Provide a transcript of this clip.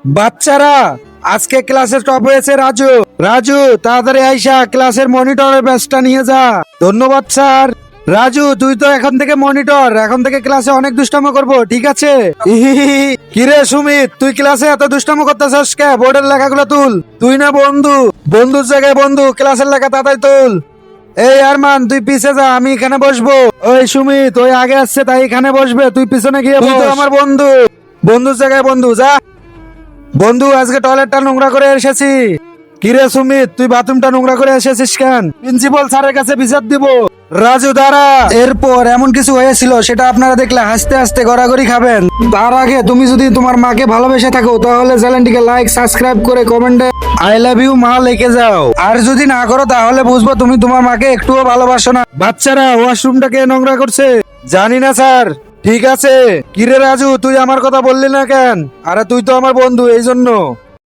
বাচ্চারা, আজকে ক্লাসে টপ হয়েছে রাজু। রাজু, তাড়াতাড়ি আইসা ক্লাসের মনিটরের ব্যাচটা নিয়ে যা। ধন্যবাদ স্যার। রাজু, তুই তো এখন থেকে মনিটর, এখন থেকে ক্লাসে অনেক দুষ্টামো করবো, ঠিক আছে? কিরে সুমিত, তুই ক্লাসে এত দুষ্টামো করতেছস কে? বোর্ডের লেখাগুলো তুল। তুই না বন্ধু, বন্ধুর জায়গায় বন্ধু, ক্লাসের লেখা তাড়াতাড়ি তুল। এই আরমান, তুই পিছে যা, আমি এখানে বসবো। ওই সুমিত, ওই আগে আসছে তাই এখানে বসবে, তুই পিছনে গিয়ে বস। তুই তো আমার বন্ধু, বন্ধুর জায়গায় বন্ধু, যা। বন্ধু, আজকে টয়লেটটা নোংরা করে এসেছি। কিরে সুমিত, তুই বাথরুমটা নোংরা করে এসেছিস কেন? প্রিন্সিপাল স্যারের কাছে বিচার দিব। রাজু দাঁড়া। এরপর এমন কিছু হয়েছিল, সেটা আপনারা দেখলে হাসতে হাসতে গড়াগড়ি খাবেন। তার আগে তুমি যদি তোমার মাকে ভালোবেসে থাকো, তাহলে চ্যানেলটিকে লাইক, সাবস্ক্রাইব করে কমেন্টে আই লাভ ইউ মা লিখে যাও। আর যদি না করো, তাহলে বুঝবো তুমি তোমার মাকে একটুও ভালোবাসো না। বাচ্চারা, ওয়াশরুমটাকে নোংরা করছে। জানি না স্যার। ঠিক আছে। কিরে রাজু, তুই আমার কথা বললি না কেন? আরে তুই তো আমার বন্ধু, এই জন্য।